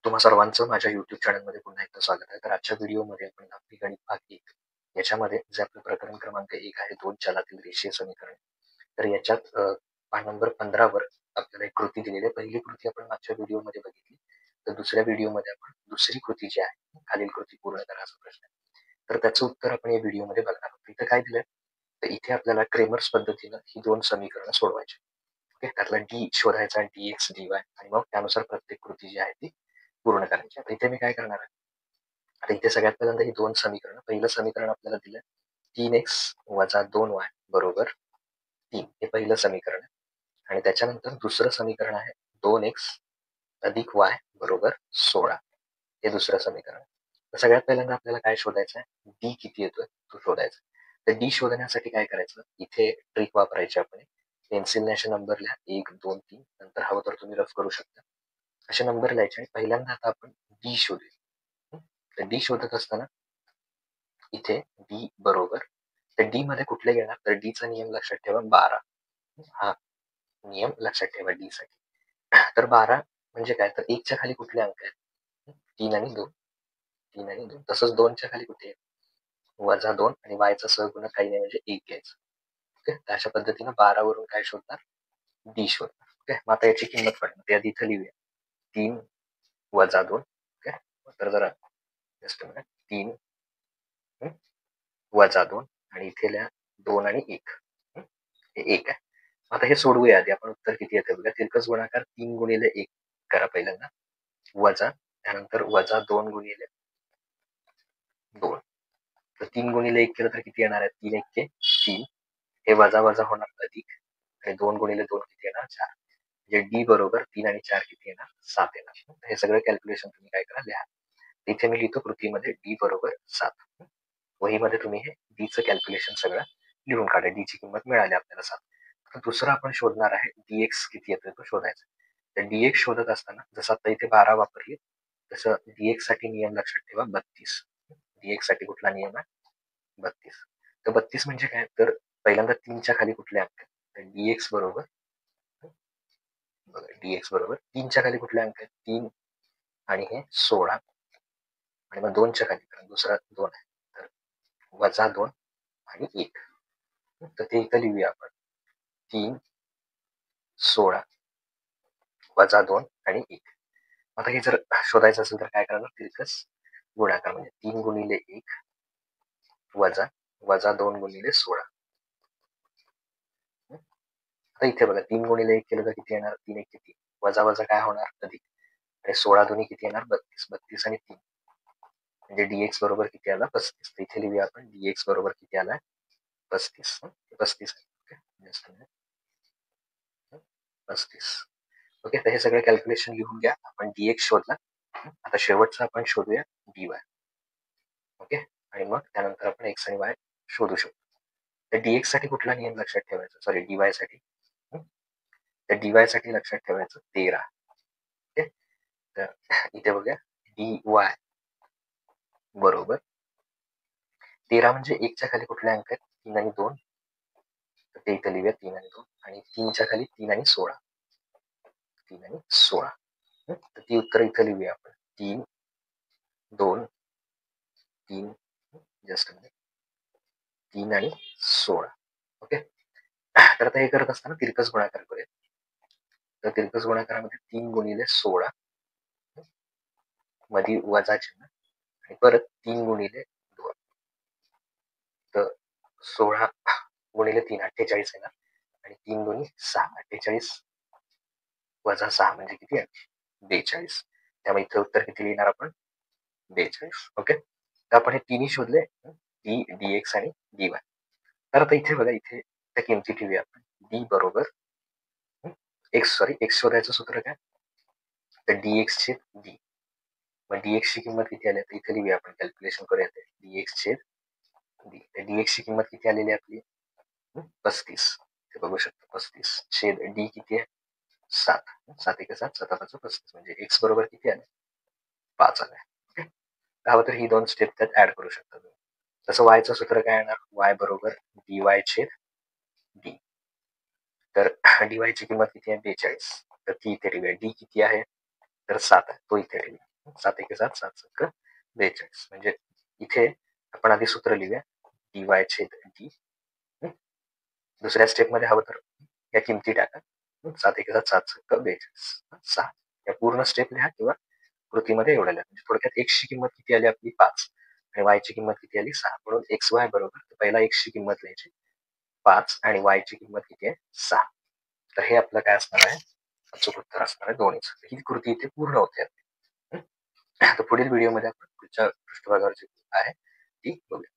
तुम्हा सर्वांचं माझ्या YouTube चॅनलमध्ये पुन्हा एकदा स्वागत आहे. तर आजच्या व्हिडिओमध्ये आपण आपली गणित भाग 1 याच्यामध्ये जे आपलं प्रकरण क्रमांक 1 आहे 2 चलातील रेषीय समीकरण. तर याच्यात पान नंबर 15 वर आपल्याला एक कृती दिलेली आहे. पहिली कृती आपण मागच्या व्हिडिओमध्ये बघितली. तर दुसऱ्या व्हिडिओमध्ये आपण दुसरी कृती जी आहे खालील कृती पूर्ण करा असा प्रश्न आहे. तर त्याचं उत्तर आपण या व्हिडिओमध्ये बघणार आहोत. इथे काय दिलंय? तर इथे आपल्याला क्रेमर्स पद्धतीनं ही 2 समीकरणं सोडवायची. ओके, त्यातला डी शोधायचा dx dy आणि मग त्यानुसार प्रत्येक कृती जी आहे ती पूर्ण करायची. आता इथे मी काय करणार आहे? आता इथे सगळ्यात पहिल्यांदा ही 2 समीकरणं. पहिलं समीकरण आपल्याला दिलं 3x - 2y बरोबर 3 हे पहिलं समीकरण आहे. आणि त्याच्यानंतर दुसरं समीकरण आहे 2x अधिक y बरोबर 16 हे दुसरं समीकरण. तर सगळ्यात पहिल्यांदा आपल्याला काय शोधायचं आहे? डी किती येतोय तो शोधायचा. तर डी शोधण्यासाठी काय करायचं? इथे ट्रिक वापरायची आपण. पेन्सिलने असे नंबर लिहा 1, 2, 3 नंतर हवं तर तुम्ही रफ करू शकता. असे नंबर लिहायचे आणि पहिल्यांदा आता आपण डी शोधूया. तर डी शोधत असताना इथे डी बरोबर तर डी मध्ये कुठले घेणार? तर डी चा नियम लक्षात ठेवा 12. हा नियम लक्षात ठेवा डी साठी. तर 12 म्हणजे काय? तर 1 च्या खाली कुठले अंक आहेत? 3 आणि 2. 3 आणि 2. तसंच 2 च्या खाली कुठे आहे? -2 आणि y चा सहगुणक काही नाही म्हणजे 1 घ्यायचं. ओके, तर अशा पद्धतीनं 12 वरून काय शोधणार? डी शोधणार. ओके, मग आता याची किंमत काढणार. ते आधी इथं लिहूया. 3 - 2. ओके, तर जरा जस्ट 3 -2 आणि इथे लिहा 2 आणि 1. हे 1 आहे. आता हे सोडवूया आधी आपण. उत्तर किती येते बघा. तिरकस गुणाकार 3 गुणिले 1 करा पहिल्यांदा. वजा त्यानंतर -2 गुणिले 2. तर 3 गुणिले 1 केलं तर किती येणार आहे? 3 1 3. हे वजा वजा होणार अधिक आणि 2 गुणिले 2 किती येणार? 4. म्हणजे डी बरोबर 3 आणि 4 किती येणार? 7 येणार. हे सगळं कॅल्क्युलेशन तुम्ही काय करा? लिहा. इथे मी लिहितो कृतीमध्ये डी बरोबर 7. वहीमध्ये तुम्ही हे डीचं कॅल्क्युलेशन सगळं लिहून काढा. डीची किंमत मिळाली आपल्याला 7. तर दुसरं आपण शोधणार आहे dx किती येतोय तो शोधायचा. तर dx शोधत असताना जसं आता इथे 12 वापरली तसं dx साठी नियम लक्षात ठेवा 32. dx साठी कुठला नियम आहे? 32. तर 32 म्हणजे काय? तर पहिल्यांदा 3 च्या खाली कुठले अंक आहेत? तर dx बरोबर बघा dx बरोबर 3 च्या खाली कुठले अंक आहेत? 3 आणि हे 16 आणि मग 2 च्या खाली कारण दुसरा 2 आहे. तर -2 आणि 1. तर ते इथं लिहूया आपण. 3 16 -2 आणि 1. आता हे जर शोधायचं असेल तर काय करणार? तिरकस गुणाकार म्हणजे 3 गुणिले 1 वजा 2 गुणिले 16. आता इथे बघा 3 गुणिले 1 केलं तर किती येणार? 3 1 3. वजा वजा काय होणार? अधिक. आणि 16 दोन्ही किती येणार? 32. 32 आणि 3 म्हणजे dx बरोबर किती आला? 35. तर इथे लिहूया आपण dx बरोबर किती आलाय? 35. 35 आहे. 35. ओके, तर हे सगळं कॅल्क्युलेशन लिहून घ्या. आपण dx शोधला. आता शेवटचा आपण शोधूया dy. ओके, आणि मग त्यानंतर आपण x आणि y शोधू शकतो. तर dx साठी कुठला नियम लक्षात ठेवायचा? सॉरी dy साठी. तर dy साठी लक्षात ठेवायचं 13. ओके, तर इथे बघूया dy बरोबर 13 म्हणजे 1 च्या खाली कुठले अंक आहेत? 3 आणि 2. तर ते इथे लिहूया 3 आणि 2 आणि 3 च्या खाली 3 आणि 16. 3 आणि 16. तर ती उत्तर इथे लिहूया आपण. 3 2 3 जस्ट 3 आणि 16. ओके, तर आता हे करत असताना तिरकस गुणाकार करूया. तर तिरकस गुणाकारामध्ये 3 गुणिले 16 मध्ये वजा चिन्ह आणि परत 3 गुणिले 2. तर 16 गुणिले 3 48 येणार आणि 3 गुणिले 6 48 वजा 6 म्हणजे किती आहे? 42. त्यामुळे इथे उत्तर किती लिहिणार आपण? 42. ओके, तर आपण हे तिन्ही शोधले डी dx आणि dy. तर आता इथे बघा इथे त्या किमती ठेवूया आपण. डी बरोबर एक्स शोधायचं सूत्र काय? तर dx छेद डी. मग dx ची किंमत किती आली? तर इथे लिहूया आपण कॅल्क्युलेशन करूया. dx छेद डी. dx ची किंमत किती आलेली आपली? 35. हे बघू शकतो 35 छेद डी किती आहे? 7. 7 1 7 7 5 35 म्हणजे x बरोबर किती आले? 5 आले. ओके, हवं तर ही 2 स्टेप त्यात ऍड करू शकता तुम्ही. तसं y चं सूत्र काय येणार? y बरोबर dy छेद डी. तर dy ची किंमत किती आहे? 42. तर ती इथे लिहूया. डी किती आहे? तर 7 आहे. तो इथे लिहूया. 7 एके 7, 7 7 42. म्हणजे इथे आपण आधी सूत्र लिहूया, dy छेद डी. दुसऱ्या स्टेपमध्ये हवं तर या किमती टाका. 7 एके 7, 7 7 42. 6 या पूर्ण स्टेप लिहा किंवा कृतीमध्ये एवढं लिहा. म्हणजे थोडक्यात x ची किंमत किती आली आपली 5 आणि y ची किंमत किती आली 6. म्हणून xy बरोबर पहिला x ची किंमत लिहायची 5 आणि y ची किंमत किती आहे 6. तर हे आपलं काय असणार आहे, अचूक उत्तर असणार आहे 2. ही कृती इथे पूर्ण होते. तर पुढील व्हिडिओमध्ये आपण पुढच्या पृष्ठभागावर जी आहे ती बघूया.